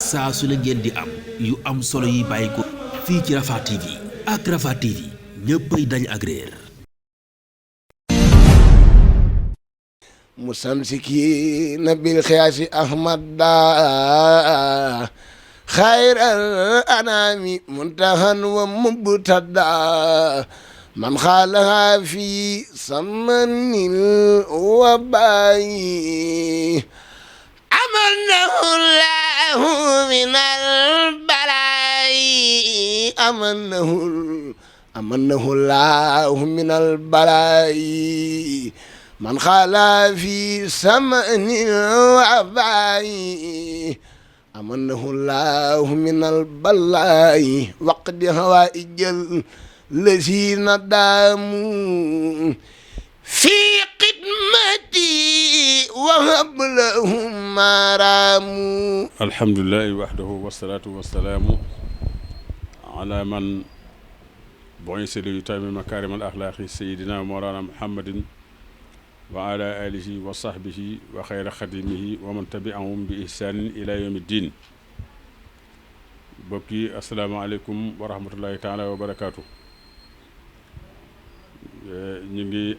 saa su ne ngeen di am yu am solo yi bàyyi ko fii ci Rafah TV ak Rafah TV ñëppay dañ ak réer musamsikina bil xiyaasi ahmada xayral anami muntahan wa mubtada man xaalaha fi samanil wabayi amanahu llahu min albalayi amanahu llahu min albalayi man xaala fi samanil wabayi amanahu llahu min albalayi waqdi hawaijal lazina daamu fi xidmati wahab lahum maaraamu. alhamdulilahi wahdahu wasalaatu wasalaamu ala man bu'isa li yutammima makaarimal axlaaqi sayidina mawlana muhammadin wa ala alihi wa sahbihi wa xayra xadimihi wa man tabi'ahum bi ihsaanin ila yawmi ddin. mbokk yi asalaamaaleykum wa rahmatullahi taala wa barakaatu. ñu ngi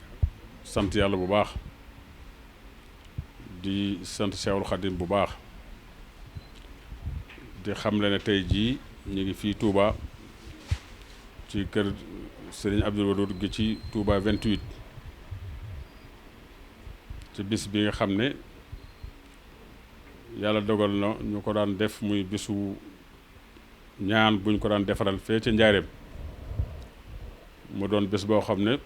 sant yàlla bu baax di sant Seexul Xadim bu baax di xamle ne tey jii ñu ngi fii Touba ci kër Serigne Abdoul Wadoud gi ci Touba 28 ci bis bi nga xam ne yàlla dogal na ñu ko daan def muy bisu ñaan buñ ko daan defaral fee ca njaareem mu doon bés boo xam ne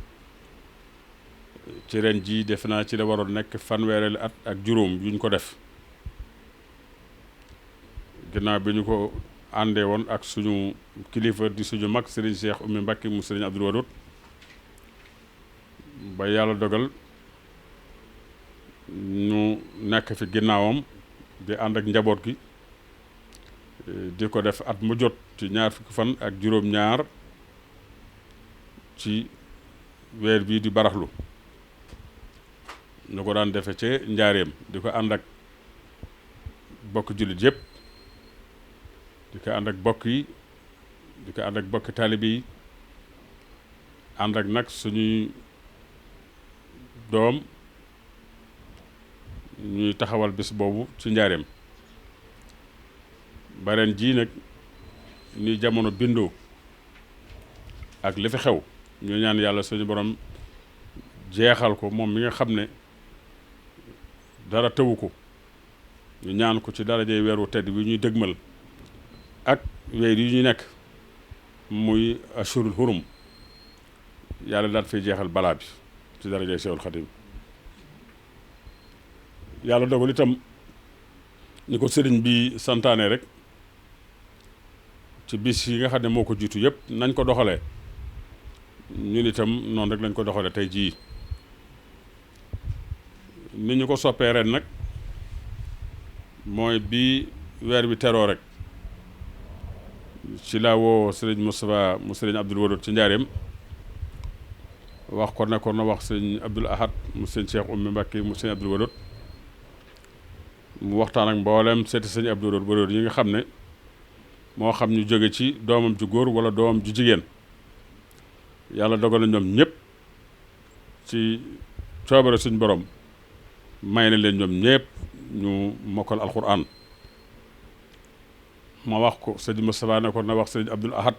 ci ren jii def naa ci la waroon nekk fanweereel at ak juróom yuñ ko def ginnaaw bi ñu ko àndee woon ak suñu kilifa di suñu mag Serigne Cheikh Oumy Mbacké mu Serigne Abdoul Wadoud ba yàlla dogal ñu nekk fi ginnaawam di ànd ak njaboot gi di ko def at mu jot ci ñaar fukki fan ak juróom-ñaar ci weer bii di baraxlu ñu ko daan defe ci njaareem di ko ànd ak bokk jullit yëpp di ko ànd ak bokk yi di ko ànd ak bokki taalibe yi ànd ak nag suñuy doom ñuy taxawal bis boobu ci njaareem bareen jii nag ni jamono bindoo ak li fi xew ñu ñaan yàlla suñu borom jeexal ko moom mi nga xam ne dara tëwu ko ñu ñaan ko ci darajey weeru tedd wi ñuy dëgmal ak weer yi ñu nekk muy ashurul hurum yàlla daal fay jeexal balaa bi ci darajey Seexul Xadim yàlla dogal itam ni ko sëriñ bi santaane rek ci bis yi nga xam ne moo ko jiitu yëpp nañ ko doxalee ñun itam noonu rek lañ ko doxalee tey jii ni ñu ko soppee ren nag mooy bi weer bi teroo rek ci laa woo sëriñ Moustapha mu sëriñ Abdoul Wadoud ci njaareem wax ko ne ko na wax sëriñ Abdoul Ahad mu sëriñ Cheikh Oumy Mbacké mu sëriñ Abdoul Wadoud mu waxtaan ak mboolem seeti sëriñ Abdoul Wadoud yi nga xam ne moo xam ñu jóge ci doomam ju góor wala doomam ju jigéen yàlla dogal na ñoom ñëpp ci coobare suñ borom may na leen ñoom ñëpp ñu mokkal alquran ma wax ko sëñ Moustapha ne ko na wax sëñ Abdoul Ahad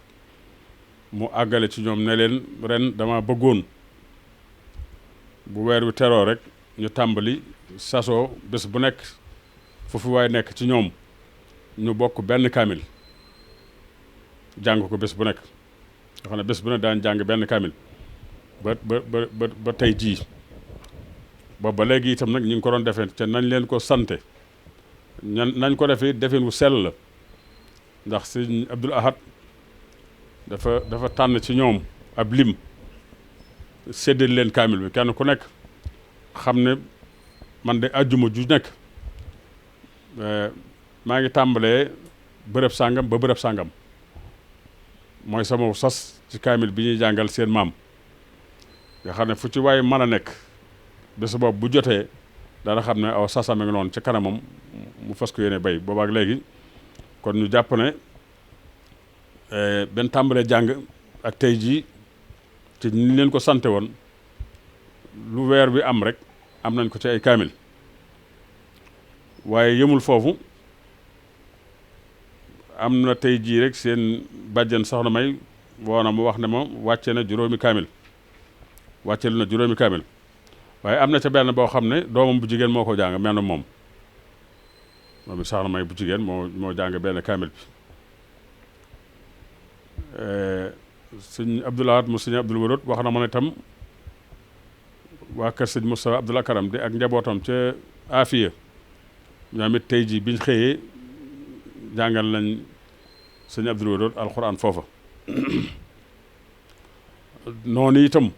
mu àggale ci ñoom ne leen ren dama bëggoon bu weer wi teroo rek ñu tàmbali sasoo bés bu nekk foofu waaye nekk ci ñoom ñu bokk benn kaamil jàng ko bés bu nekk nga xam ne bés bu nekk daan jàng benn kaamil ba tey jii boobu ba léegi itam nag ñu ngi ko doon defee te nañ leen ko sante nañ ko defee defeen wu sell la ndax sëñ Abdoul Ahad dafa tànn ci ñoom ab lim séddale leen kaamil bi kenn ku nekk xam ne man de àjjuma ju nekk maa ngi tàmbalee bërëb sàngam ba bërëb sàngam mooy sama sas ci kaamil bi ñuy jàngal seen maam nga xam ne fu ci waaye mën a nekk bés boobu bu jotee dana xam ne aw sasam ngi noonu ci kanamam mu fas ko yéene bay boobaak léegi kon ñu jàpp ne benn tàmbalee jàng ak tey jii ci ni leen ko sante woon lu weer bi am rek am nañ ko ci ay kaamil waaye yëmul foofu am na tey jii rek seen bàjjen soxna May woona mu wax ne ma wàcce na juróomi kaamil wàccelu na juróomi kaamil waaye am na ca benn boo xam ne doomam bu jigéen moo ko jàng mel na moom it soxna May bu jigéen moo jàng benn kaamil bi sëñ Abdoulahat mu sëñ Abdoul Wadoud wax na ma ne tam waa kër sëñ Moustapha Abdoul Akaram di ak njabootam ca Afiya ñoom it tey jii biñ xëyee jàngal nañ sëñ Abdoul Wadoud alxuraan foofa noonu itam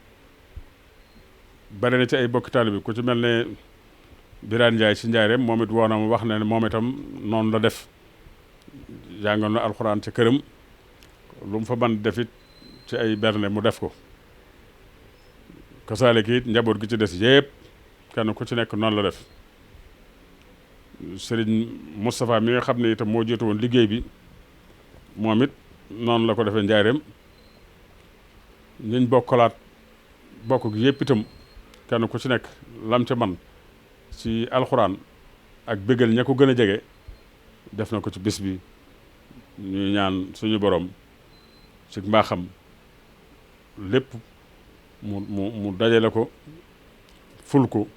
bari na ci ay bokki taalibe bi ku ci mel ne Birane Ndiaye ci Njaareem moom it woona mu wax ne moom itam noonu la def jàngal na alxuraan ca këram lu mu fa mën defit ci ay berne mu def ko kasaale ki it njaboot gi ci des yépp kenn ku ci nekk noonu la def Sëriñ Moustapha mi nga xam ne itam moo jiitu woon liggéey bi moom it noonu la ko defee Njaareem ñiñ bokkalaat bokk gi yépp itam kenn ku ci nekk lam ca man ci alxuraan ak bëggal ña ko gën a jege def na ko ci bis bi ñuy ñaan suñu borom ci mbaaxam lépp mu dajale ko ful ko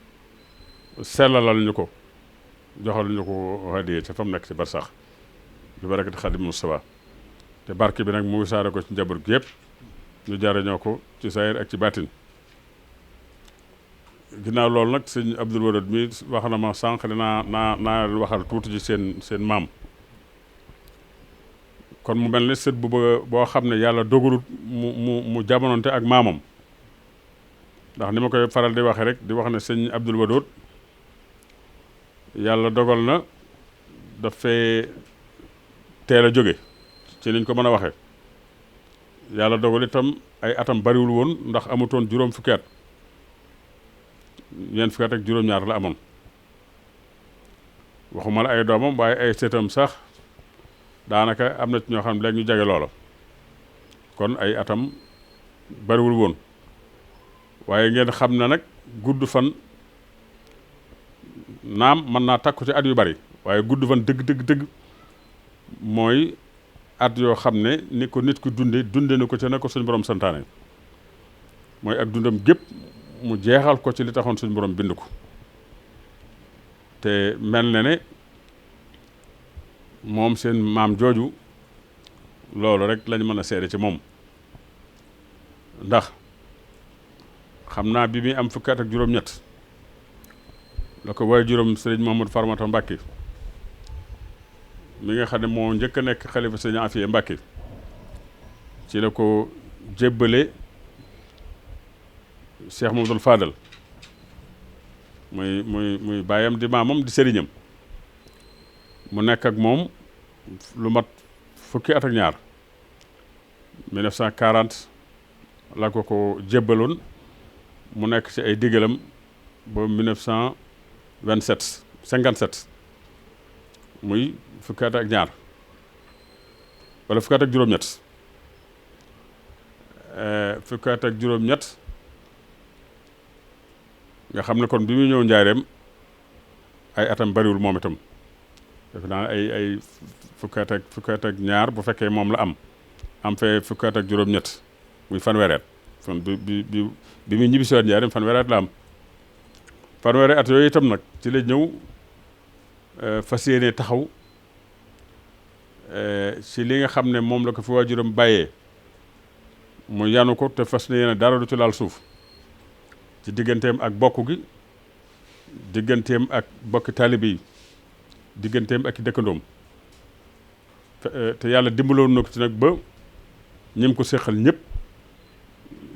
sellalal ñu ko joxal ñu ko hadiya ca fa mu nekk ci barsax bi barakati Xadim Mustafa te barke bi nag mu wisaare ko ci njaboot gi yëpp ñu jariñoo ko ci saayir ak ci baatin ginnaaw loolu nag sëñ Abdoul Wadoud mi wax na ma sànq ne naa waxal tuuti ci seen maam kon mu mel ne sët bu boo xam ne yàlla dogalut mu jamononte ak maamam ndax ni ma koy faral di waxe rek di wax ne sëñ Abdoul Wadoud yàlla dogal na dafay teel a jóge ci niñ ko mën a waxe yàlla dogal itam ay atam bariwul woon ndax amutoon juróom fukki at ñeent fukki at ak juróom-ñaar la amoon waxuma la ay doomam waaye ay sëtam sax daanaka am na ci ñoo xam ne léegi ñu jege loola kon ay atam bariwul woon waaye ngeen xam na nag gudd fan naam mën naa takku ci at yu bari waaye gudd fan dëgg mooy at yoo xam ne ni ko nit ku dunde na ko ca ne ko suñu borom santaane mooy ak dundam gépp mu jeexal ko ci li taxoon suñu borom bind ko te mel na ne moom seen maam jooju loolu rek lañ mën a seede ci moom ndax xam naa bi muy am fukki at ak juróom-ñett la ko waaye juróom sëriñ Mouhamadou Farmata Mbàkke mi nga xam ne moo njëkk a nekk xalifa sëriñ Afiya Mbàkke ci la ko jébbale Cheikh Mamadou Fadal muy baayam di maamam di sëriñam mu nekk ak moom lu mat fukki at ak ñaar 1940 la ko jébbaloon mu nekk ci ay diggalam ba 57 muy fukki at ak ñaar wala fukki at ak juróom-ñett fukki at ak juróom-ñett nga xam ne kon bi muy ñëw njaareem ay atam bariwul moom itam defe naa ay fukki at ak ñaar bu fekkee moom la am fee fukki at ak juróom-ñett muy fanweeri at kon bi muy ñibbisiwaat njaareem fanweeri at la am fanweeri at yooyu itam nag ci la ñëw fas yéene taxaw ci li nga xam ne moom la ko fi waajuram bàyyee mu yanu ko te fas yéene dara du ci laal suuf ci digganteem ak bokk gi digganteem ak bokki taalibe yi digganteem ak dëkkandoom te yàlla dimbaloon na ko ci nag ba ñim ko séqal ñëpp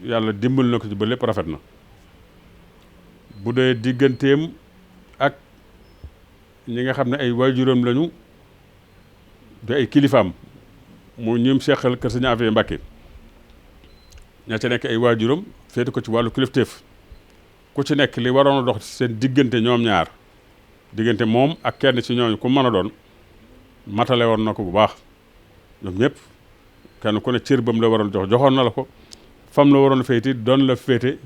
yàlla dimbal na ko ci ba lépp rafet na bu dee digganteem ak ñi nga xam ne ay waajuram lañu de ay kilifaam mu ñim séqal kër Sëñ Afiya Mbàkke ña ca nekk ay waajuram féete ko ci wàllu kilifteef ku ci nekk li waroon a dox ci seen diggante ñoom ñaar diggante moom ak kenn ci ñooñu ku mën a doon matale woon na ko bu baax ñoom ñëpp kenn ku ne cër ba mu la waroon jox joxoon na la ko fam la waroon féete doon la féete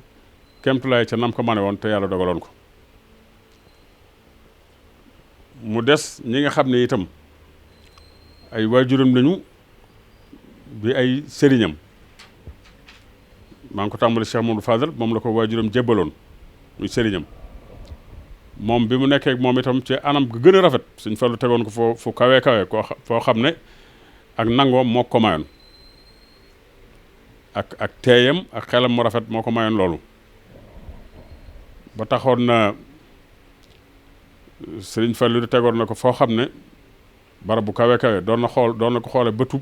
kemtulaay ca nam ko mane woon te yàlla dogaloon ko mu des ñi nga xam ne itam ay waajuram lañu bi ay sëriñam maa ngi ko tàmbali Cheikh Mamadou Fadal moom la ko waajuram jébbaloon muy sëriñam moom bi mu nekkee moom itam ci anam gu gën a rafet Sëñ Fallu tegoon ko fu kawe foo xam ne ak nangoom moo ko mayoon ak teeyam ak xelam mu rafet moo ko mayoon loolu ba taxoon na Sëriñ Fallu di tegoon na ko foo xam ne barab bu kawe doon na ko xoole bëtub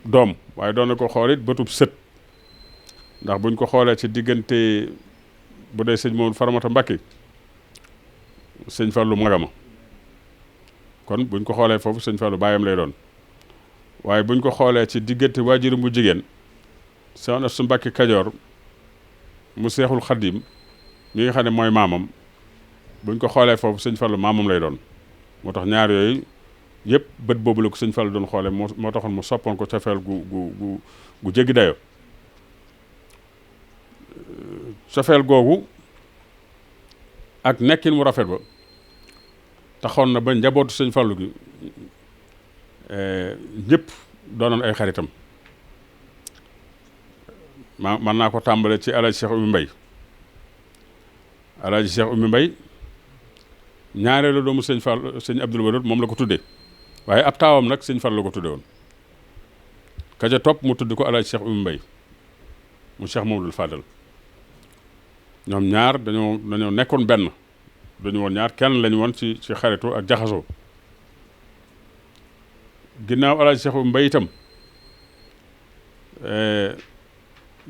doom waaye doon na ko xool it bëtub sët ndax buñ ko xoolee ci diggante bu dee sëñ moom Faramata Mbàkke sëñ Fallu magama kon buñ ko xoolee foofu sëñ Fallu baayam lay doon waaye buñ ko xoolee ci diggante waajuram bu jigéen Soxna su Mbàkke Kajoor mu Seexul Xaddim mi nga xam ne mooy maamam buñ ko xoolee foofu sëñ Fallu maamam lay doon moo tax ñaar yooyu yëpp bët boobu la ko sëñ Fallu doon xoolee moo taxoon mu soppoon ko cofeel gu jéggi dayo cofeel googu ak nekkin mu rafet ba taxoon na ba njabootu sëñ Fallu gi ñëpp doonoon ay xaritam man naa ko tàmbale ci Alaaji Cheikh Oumy Mbaye Alaaji Cheikh Oumy Mbaye ñaareelu doomu sëñ Fall sëñ Abdul Wadud moom la ko tuddee waaye ab taawam nag sëñ Fall la ko tudde woon ka ca topp mu tudd ko Alaaji Cheikh Oumy Mbaye mu Cheikh Mamadou Fadal ñoom ñaar dañoo nekkoon benn dañu woon ñaar kenn lañu woon ci xaritu ak jaxasoo ginnaaw Alaaji Cheikh Oumy Mbaye itam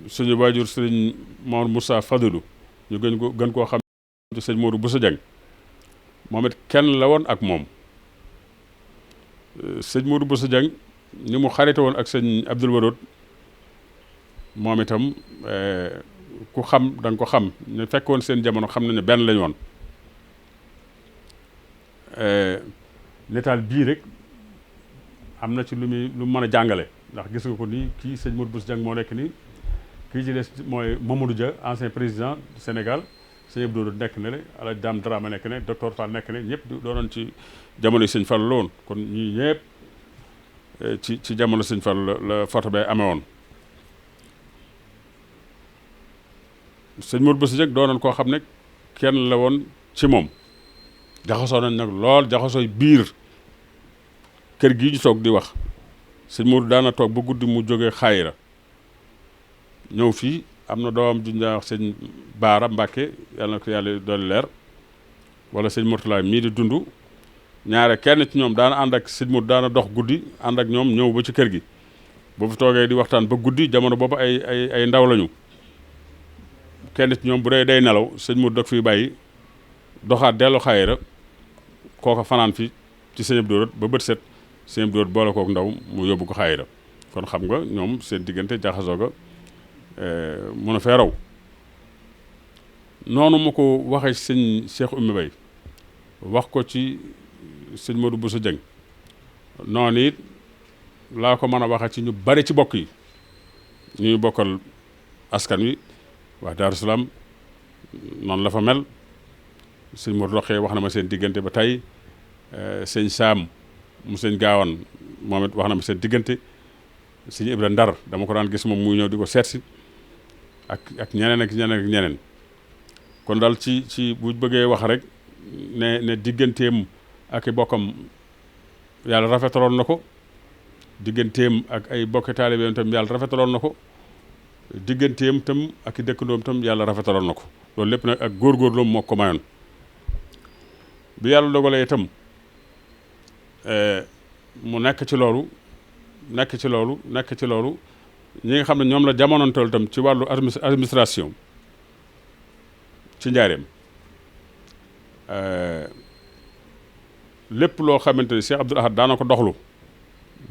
suñu waajur sëriñ Mor Moussa Fadilou ñu gën koo xam ci sëñ Modou Bousso Dieng moom it kenn la woon ak moom sëñ Modou Bousso Dieng ni mu xarite woon ak sëñ Abdul Wadud moom itam ku xam da nga ko xam ñu fekkoon seen jamono xam nañu benn lañu woon netaal bii rek am na ci lu mën a jàngale ndax gis nga ko nii kii sëñ Modou Bousso Dieng moo nekk nii kii ci des mooy Mamadou Dia ancien président du Sénégal sëñ Abdou Wadud nekk ne le Alaaji Dame Dramé nekk ne docteur Fall nekk ne ñëpp doonoon ci jamono yi sëñ Fall la woon kon ñii ñëpp ci jamono sëñ Fall la photo bay amee woon sëñ Modou Bousso Dieng doonoon koo xam ne kenn la woon ci moom jaxasoo nañ nag lool jaxasooy biir kër gii ñu toog di wax sëñ Modou daana toog ba guddi mu jógee xaayira ñëw fii am na doomam ju ñu wax sëñ Baara Mbàkke yàlla na ko yàlla doon leer wala sëñ Mourtala mii di dund ñaare kenn ci ñoom daana ànd ak sëñ Modou daana dox guddi ànd ak ñoom ñëw ba ci kër gi boo fi toogee di waxtaan ba guddi jamono boobu ay ndaw lañu kenn ci ñoom bu dee day nelaw sëñ Modou dog fiy bàyyi doxaat dellu xaayira kooka fanaan fi ci sëñ Abdou Wadud ba bët set sëñ Abdou Wadud boole kook ndaw mu yóbbu ko xaayira kon xam nga ñoom seen diggante jaxasoo ga mën a fee raw noonu ma ko waxee sëñ Cheikh Oumy Mbaye wax ko ci sëñ Modou Bousso Dieng noonu it laa ko mën a waxee ci ñu bari ci bokk yi ñuy bokkal askan wi waa Daaru Salaam noonu la fa mel sëñ Modou Rokhaya wax na ma seen diggante ba tey sëñ Saam mu sëñ Gaawan moom it wax na ma seen diggante sëñ Ibra Ndar dama ko daan gis moom muy ñëw di ko seetsi ak ñeneen kon daal ci bu bëggee wax rek ne digganteem ak i bokkam yàlla rafetaloon na ko digganteem ak ay bokki taalibeem tam yàlla rafetaloon na ko digganteem tam ak i dëkkandoom tam yàlla rafetaloon na ko loolu lépp nag ak góorgóorloom moo ko mayoon bi yàlla dogalee itam mu nekk ci loolu ñi nga xam ne ñoom la jamonoonteel itam ci wàllu administration ci njaareem lépp loo xamante ni Cheikh Abdoul Ahad daana ko doxlu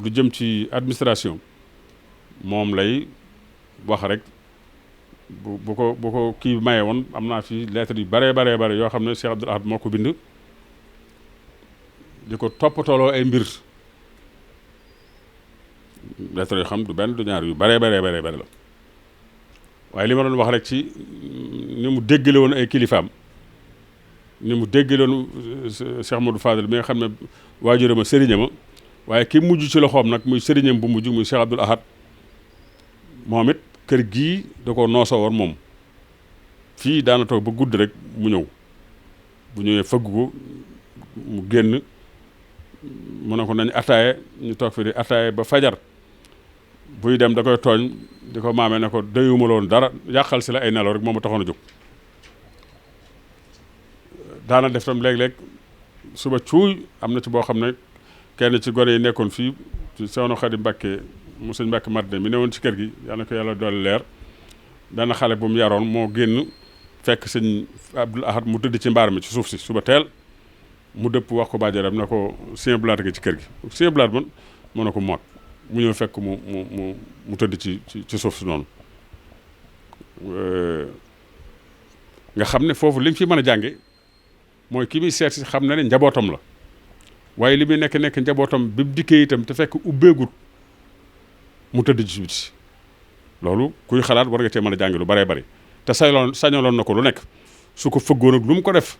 lu jëm ci administration moom lay wax rek bu ko kii maye woon am naa fi lettre yu bare yoo xam ne Cheikh Abdoul Ahad moo ko bind di ko toppatooloo ay mbir lettre yoo xam du benn du ñaar yu bare la waaye li ma doon wax rek ci ni mu déggale woon ay kilifaam ni mu déggale woon Cheikh Modou Fadel bi nga xam ne waajuram a sëriñam waaye ki mujj ci loxoom nag muy sëriñam bu mujj muy Cheikh Abdoul Ahad moom it kër gii da ko noosoo woon moom fii daana toog ba gudd rek mu ñëw bu ñëwee fëgg ko mu génn mu ne ko nañ attaaye ñu toog fi di attaaye ba fajar buy dem da koy tooñ di ko maamee ne ko dayuma loon dara yàqal si la ay nelaw rek moom a taxoon a jóg daana def tam léeg-léeg suba cuuy am na ci boo xam ne kenn ci gone yi nekkoon fii ci Soxna Xadi Mbàkke mu sëñ Mbàkke Madina mi ne woon ci kër gi yal na ko yàlla dolli leer dana xale bu mu yaroon moo génn fekk sëñ Abdoul Ahad mu tëdd ci mbaar mi ci suuf si suba teel mu dëpp wax ko bàjjaram ne ko Sëñ Blaat gi ci kër gi Sëñ Blaat man mu ne ko moot mu ñëw fekk mu tëdd ci suuf si noonu nga xam ne foofu li nga fi mën a jànge mooy ki muy seet si xam na ne njabootam la waaye li muy nekk njabootam bi mu dikkee itam te fekk ubbeegut mu tëdd ci biti loolu kuy xalaat war nga cee mën a jànge lu baree bari te sañaloon na ko lu nekk su ko fëggoon ak lu mu ko def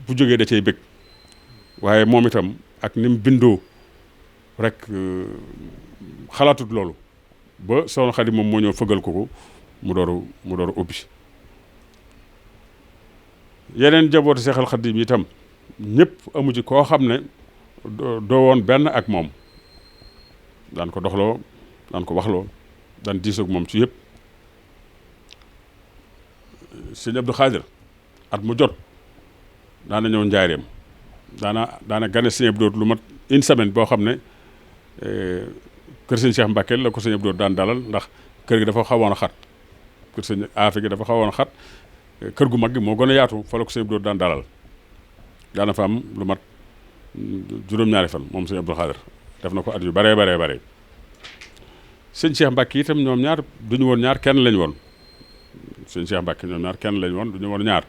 bu jógee da cay bëgg waaye moom itam ak ni mu bindoo rek xalaatut loolu ba Soxna Xadi moom moo ñëw fëggal ko mu door a ubbi yeneen jabootu Seexal Xadiim itam ñëpp amu ci koo xam ne doo woon benn ak moom daan ko doxloo daan ko waxloo daan diisoog moom ci yëpp sëñ Abdou Khadir at mu jot daana ñëw njaareem daana gane sëñ Abdou lu mat une semaine boo xam ne kër sëñ Cheikh Mbacke la ko sëñ Abdou daan dalal ndax kër gi dafa xawoon a xat kër sëñ Afe gi dafa xawoon a xat kër gu mag gi moo gën a yaatu fa la ko sëñ Abdou daan dalal daana fa am lu mat juróom-ñaari fan moom sëñ Abdou Khadir def na ko at yu bare sëñ Cheikh Mbacke itam ñoom ñaar duñu woon ñaar kenn lañ woon sëñ Cheikh Mbacke ñoom ñaar kenn lañ woon duñu woon ñaar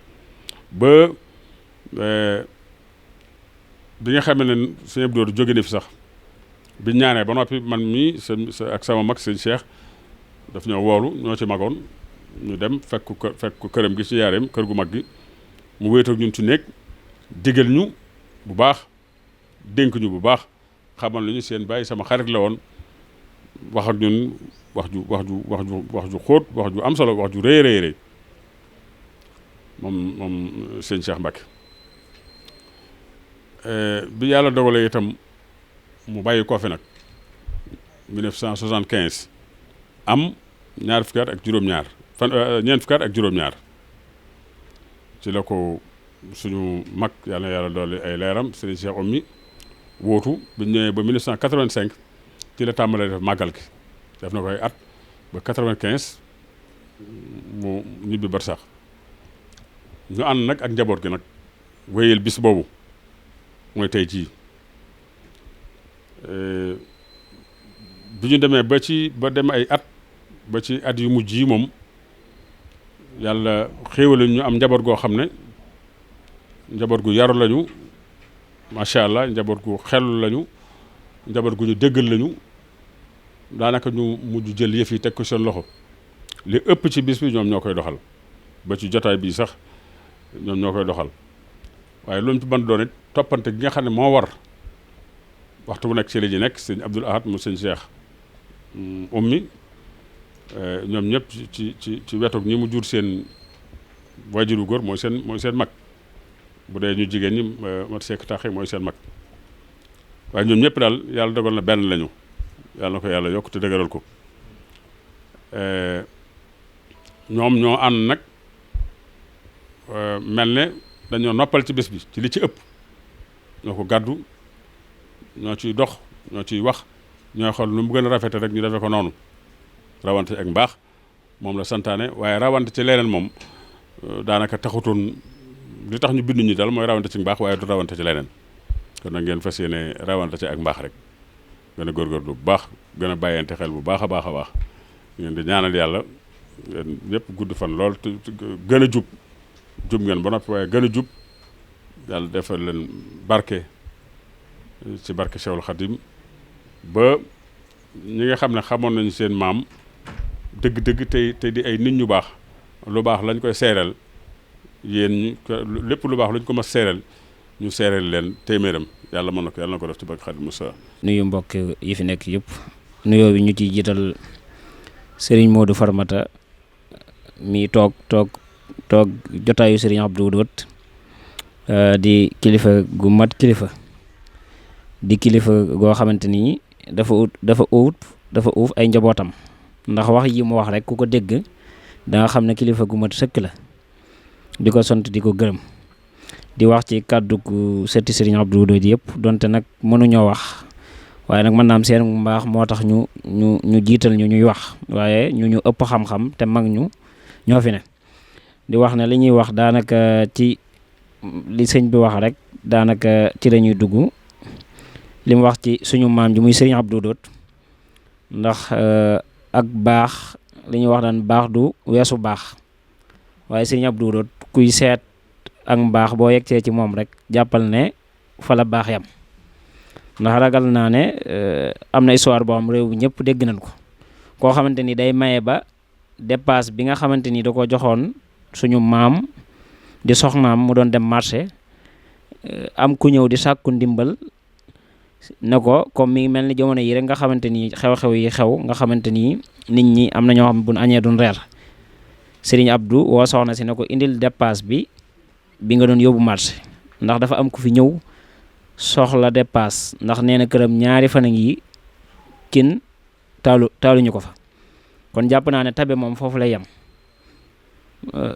ba bi nga xam ne sëñ Abdou jóge na fi sax bi ñaanee ba noppi man mii ak sama mag sëñ Cheikh daf ñoo woolu ñoo ci magoon ñu dem fekk ko këram gi ci yaareem kër gu mag gi mu wéetoog ñun ci néeg digal ñu bu baax dénk ñu bu baax xamal nañu seen bàyyi sama xarit la woon wax ak ñun wax ju xóot wax ju am solo wax ju rëy moom sëñ Cheikh Mbacke bi yàlla dogalee itam mu bàyyi ko fi nag 1975 am ñeent fukki at ak juróom-ñaar ci la ko suñu mag yàlla dolli ay leeram sëñ Cheikh Oumy wóotu bi ñëwee ba 1985 ci la tàmbalee def màggal gi def na koy at ba 95 mu ñibbi barsax ñu ànd nag ak njaboot gi nag wéyal bis boobu mooy tey jii bi ñu demee ba dem ay at ba ci at yu mujj yi moom yàlla xéewale ñu am njaboot goo xam ne njaboot gu yaru lañu macha allah njaboot gu xelu lañu njaboot gu ñu déggal lañu daanaka ñu mujj jël yëf yi teg ko seen loxo li ëpp ci bis bi ñoom ñoo koy doxal ba ci jotaay bii sax ñoom ñoo koy doxal waaye lu mu ci mën doon it toppante gi nga xam ne moo war waxtu bu nekk ci la ji nekk sëñ Abdoul Ahad mu sëñ Cheikh Oumy ñoom ñëpp ci wetoog ñi mu jur seen waajuru góor mooy seen mag bu dee ñu jigéen ñi mat sekk taxe mooy seen mag waaye ñoom ñëpp daal yàlla dogal na benn lañu yàlla na ko yàlla yokk te dëgëral ko ñoom ñoo ànd nag mel ne dañoo noppal ci bés bi ci li ci ëpp ñoo ko gàddu ñoo ciy dox ñoo ciy wax ñooy xool nu mu gën a rafete rek ñu defee ko noonu rawante ak mbaax moom la santaane waaye rawante ci leneen moom daanaka taxutoon li tax ñu bind ñu dal mooy rawante ci mbaax waaye du rawante ci leneen kon nag ngeen fas yéene rawante ci ak mbaax rek gën a góorgóorlu bu baax gën a bàyyante xel bu baax a baax ngeen di ñaanal yàlla ngeen ñëpp gudd fan lool te gën a jub ngeen ba noppi waaye gën a jub yàlla defal leen barke ci barke Cheikhul Khadim ba ñi nga xam ne xamoon nañu seen maam dëgg-dëgg tey di ay nit ñu baax lu baax lañ koy seeral yéen lépp lu baax lañ ko mas seeral ñu seeral leen téeméeram yàlla mën na ko yàlla na ko def ci barke Khadim Moussa. nuyu mbokk yi fi nekk yëpp nuyoo bi ñu ciy jiital Serigne Modou Farmata mi toog jotaayu Serigne Abdou Wadoud di kilifa gu mat kilifa di kilifa goo xamante ni dafa uuf ay njabootam ndax wax yi mu wax rek ku ko dégg da nga xam ne kilifa gu mat sëkk la di ko sant di ko gërëm di wax ci kàddu gu sëtti Serigne Abdou Wadoud yëpp donte nag mënuñoo wax waaye nag mën naa am seen mbaax moo tax ñu jiital ñuy wax waaye ñu ëpp xam-xam te mag ñoo fi ne di wax ne li ñuy wax daanaka ci li sëñ bi wax rek daanaka ci la ñuy dugg li mu wax ci suñu maam ji muy Serigne Abdou Wadoud ndax ak baax li ñuy wax daan baax du weesu baax waaye Serigne Abdou Wadoud kuy seet ak mbaax boo yegsee ci moom rek jàppal ne fa la baax yam ndax ragal naa ne am na histoire boo xam réew bi ñëpp dégg nañ ko koo xamante ni day maye ba dépasse bi nga xamante ni da ko joxoon suñu maam di soxnaam mu doon dem marché am ku ñëw di sàkku ndimbal ne ko comme mi ngi mel ni jamono yi rek nga xamante ni xew-xew yi xew nga xamante ni nit ñi am na ñoo xam buñ añee duñ reer Serigne Abdou woo soxna si ne ko indil dépasse bi nga doon yóbbu marché ndax dafa am ku fi ñëw soxla dépasse ndax nee na këram ñaari fan a ngi cin taaluñu ko fa kon jàpp naa ne tabe moom foofu lay yem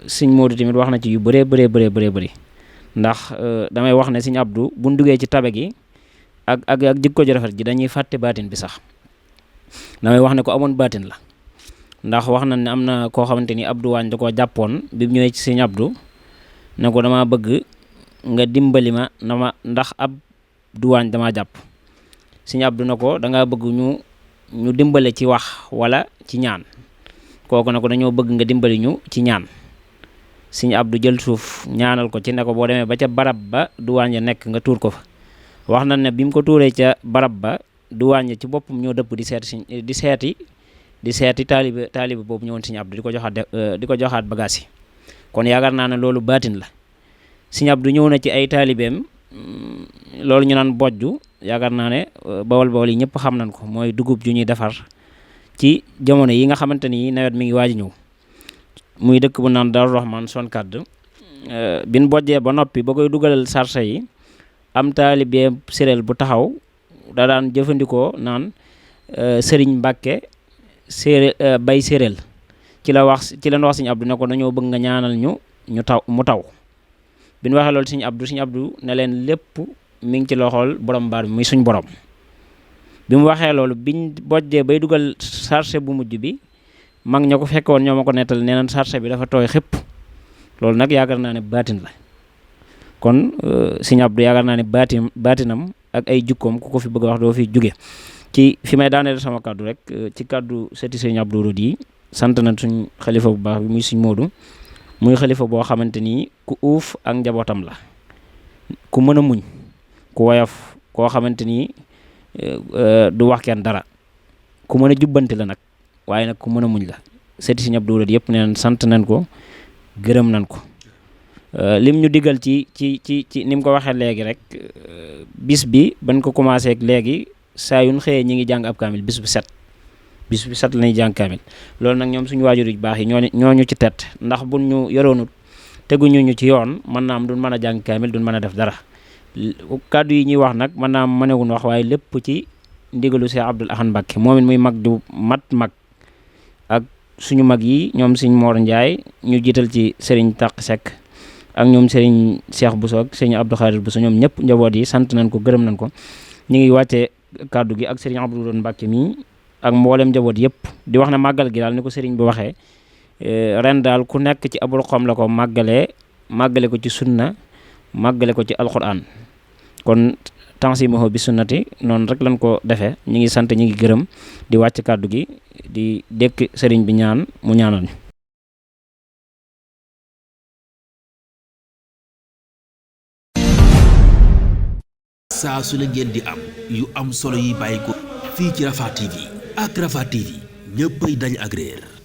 Sëñ Modou tamit wax na ci yu bëree bëri ndax damay wax ne Sëñ Abdou buñ duggee ci tabe gi ak jikko ju rafet ji dañuy fàtte baatin bi sax damay wax ne ko amoon baatin la ndax wax na ne am na koo xamante ni Abdou Waañ da koo jàppoon bi mu ñëwee ci Sëñ Abdou ne ko dama bëgg nga dimbali ma ndax ab duwaañ dama jàpp Sëñ Abdou na ko da ngaa bëgg ñu dimbale ci wax wala ci ñaan kooku na ko dañoo bëgg nga dimbali ñu ci ñaan Sëñ Abdou jël suuf ñaanal ko ci ne ko boo demee ba ca barab ba duwaañ ya nekk nga tuur ko fa wax na ne bi mu ko tuuree ca barab ba duwaañ ya ci boppam ñoo dëpp di seeti taalibe boobu ñëwoon Sëñ Abdou di ko joxaat bagage yi kon yaakaar naa ne loolu baatin la Sëñ Abdou ñëw na ci ay taalibeem loolu ñu naan bojju yaakaar naa ne bawol yi ñëpp xam nañ ko mooy dugub ju ñuy defar ci jamono yi nga xamante ni nawet mi ngi waaj ñëw muy dëkk bu naan Daaru Rahman son kàdd bin bojjee ba noppi ba koy dugalal sarse yi am taalibeem séréel bu taxaw da daan jëfandikoo naan Sëriñ Mbàkke bay séréel ci leen wax Sëñ Abdou ne ko dañoo bëgg nga ñaanal mu taw bi ñu waxee loolu Sëñ Abdou ne leen lépp mi ngi ci loxool borom baar bi muy suñ borom bi mu waxee loolu biñ bojjee bay dugal sarse bu mujj bi mag ña ko fekkoon ñoo ma ko nettal nee na sarse bi dafa tooy xëpp loolu nag yaakaar naa ne baatin la kon Sëñ Abdou yaakaar naa ne baatinam ak ay jukkoom ku ko fi bëgg a wax doo fi jóge ci fi may daaneel sama kàddu rek ci kàddu sëti Sëñ Abdou Wadoud yi sant nañ suñ xalifa bu baax bi muy Sëñ Modou muy xalifa boo xamante ni ku uuf ak njabootam la ku mën a muñ ku woyof koo xamante ni du wax kenn dara ku mën a jubbanti la nag waaye nag ku mën a muñ la sëti Sëñ Abdou Wadoud yëpp neen sant nañ ko gërëm nañ ko lim ñu diggal ci ni mu ko waxee léegi rek bis bi bañ ko commencé ak léegi saa yuñ xëyee ñi ngi jàng ab kaamil bis bu set la ñuy jàng kaamil loolu nag ñoom suñu waajur yu baax yi ñooñu ci tet ndax buñ ñu yoroonut teguñu ñu ci yoon mën naa am duñ mën a jàng kaamil duñ mën a def dara kàddu yi ñuy wax nag mën naa am mënewuñ wax waaye lépp ci ndigalu Cheikh Abdoul Ahad Mbacké moom it muy mag du mag ak suñu mag yi ñoom Sëñ Mor Ndiaye ñu jiital ci Serigne Taq Seck ak ñoom Serigne Cheikh Bousso ak Serigne Abdou Khadir Bousso ñoom ñëpp njaboot yi sant nañ ko gërëm nañ ko ñu ngi wàccee kàddu gi ak Serigne Abdou Wadoud Mbacké mi ak mboolem njaboot yëpp di wax ne màggal gi daal ni ko Serigne bi waxee ren daal ku nekk ci abul xom la ko màggale ko ci sunna màggale ko ci alquran kon tansimuhu bi sunnati noonu rek lañ ko defee ñu ngi sant ñu ngi gërëm di wàcc kàddu gi di dékk Serigne bi ñaan mu ñaanal ñu. saa su ne ngeen di am yu am solo yi bàyyi ko fii ci Rafah TV ak Rafah TV ñëppay dañ ak réer